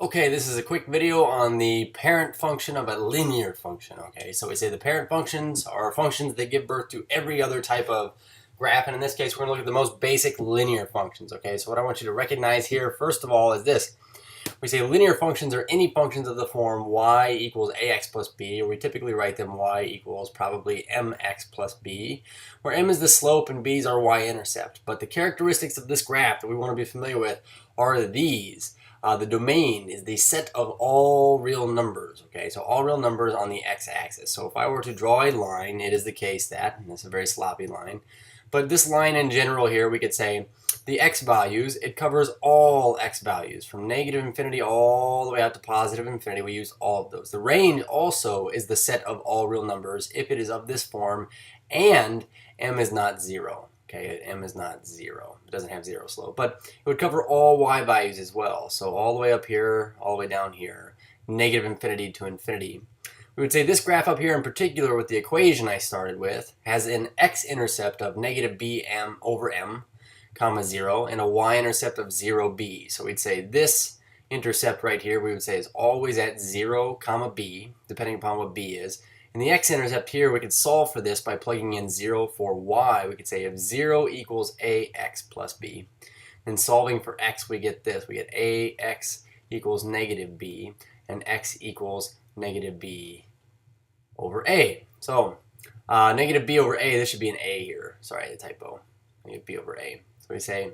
Okay, this is a quick video on the parent function of a linear function. Okay, so we say the parent functions are functions that give birth to every other type of graph, and in this case we're going to look at the most basic linear functions. Okay, so what I want you to recognize here first of all is this. We say linear functions are any functions of the form y equals ax plus b, or we typically write them y equals probably mx plus b, where m is the slope and b is our y-intercept. But the characteristics of this graph that we want to be familiar with are these. The domain is the set of all real numbers, okay? So all real numbers on the x-axis. So if I were to draw a line, it is the case that, and this is a very sloppy line, but this line in general here, we could say the x values, it covers all x values from negative infinity all the way out to positive infinity. We use all of those. The range also is the set of all real numbers if it is of this form and m is not 0. Okay, m is not 0. It doesn't have 0 slope, but it would cover all y values as well. So all the way up here, all the way down here, negative infinity to infinity. We would say this graph up here in particular with the equation I started with has an x-intercept of negative bm over m, comma 0, and a y-intercept of 0b. So we'd say this intercept right here, we would say is always at 0, comma b, depending upon what b is. And the x-intercept here, we could solve for this by plugging in 0 for y. We could say if 0 equals ax plus b, then solving for x, we get this. We get ax equals negative b, and x equals negative b over a. So negative b over a, this should be an a here. Sorry, the typo. Negative b over a. So we say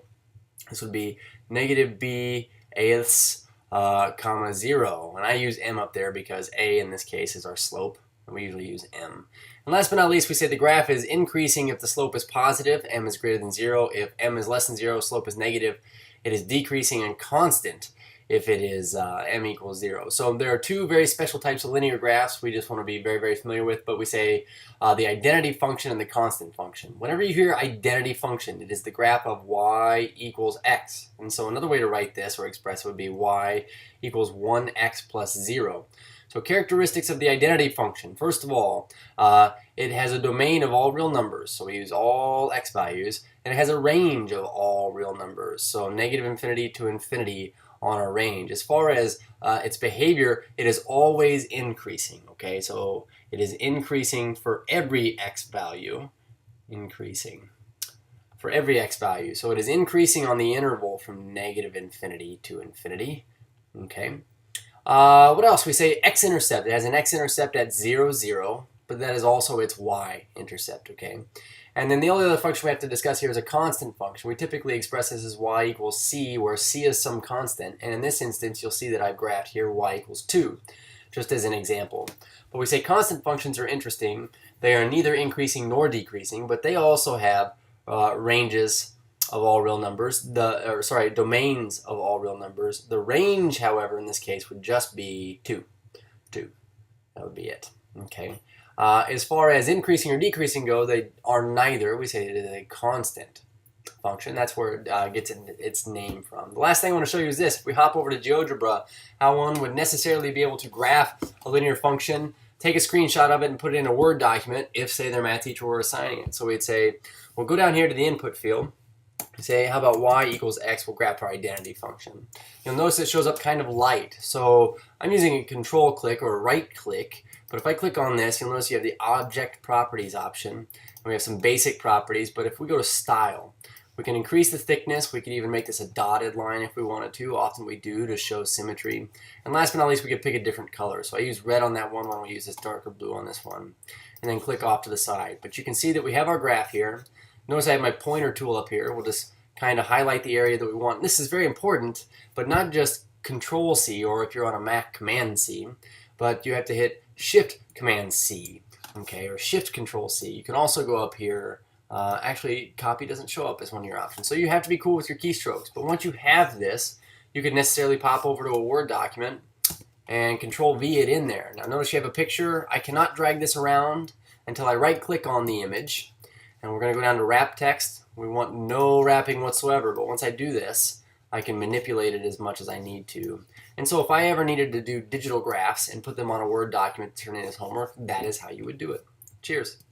this would be negative b eighths, comma 0. And I use m up there because a in this case is our slope. We usually use m. And last but not least, we say the graph is increasing if the slope is positive, m is greater than 0. If m is less than 0, slope is negative. It is decreasing and constant if it is m equals 0. So there are two very special types of linear graphs we just want to be very, very familiar with, but we say the identity function and the constant function. Whenever you hear identity function, it is the graph of y equals x. And so another way to write this or express it would be y equals 1x plus 0. So characteristics of the identity function. First of all, it has a domain of all real numbers, so we use all x values, and it has a range of all real numbers, so negative infinity to infinity on our range. As far as its behavior, it is always increasing, okay? So it is increasing for every x value, increasing for every x value. So it is increasing on the interval from negative infinity to infinity, okay? What else? We say x-intercept. It has an x-intercept at 0, 0, but that is also its y-intercept, okay? And then the only other function we have to discuss here is a constant function. We typically express this as y equals c, where c is some constant. And in this instance, you'll see that I've graphed here y equals 2, just as an example. But we say constant functions are interesting. They are neither increasing nor decreasing, but they also have ranges of all real numbers, domains of all real numbers. The range, however, in this case would just be 2. That would be it, okay? As far as increasing or decreasing go, they are neither. We say it is a constant function. That's where it gets its name from. The last thing I want to show you is this. If we hop over to Geogebra, how one would necessarily be able to graph a linear function, take a screenshot of it and put it in a Word document if, say, their math teacher were assigning it. So we'd say, we'll go down here to the input field. Say, how about y equals x? We'll graph our identity function. You'll notice it shows up kind of light. So I'm using a control click or a right click. But if I click on this, you'll notice you have the object properties option. And we have some basic properties. But if we go to style, we can increase the thickness. We could even make this a dotted line if we wanted to. Often we do to show symmetry. And last but not least, we could pick a different color. So I use red on that one when we use this darker blue on this one. And then click off to the side. But you can see that we have our graph here. Notice I have my pointer tool up here. We'll just kind of highlight the area that we want. This is very important, but not just Control C, or if you're on a Mac, Command C, but you have to hit Shift Command C, okay, or Shift Control C. You can also go up here. Actually, copy doesn't show up as one of your options, so you have to be cool with your keystrokes. But once you have this, you can necessarily pop over to a Word document and Control V it in there. Now notice you have a picture. I cannot drag this around until I right-click on the image. And we're going to go down to wrap text. We want no wrapping whatsoever, but once I do this, I can manipulate it as much as I need to. And so if I ever needed to do digital graphs and put them on a Word document to turn in as homework, that is how you would do it. Cheers.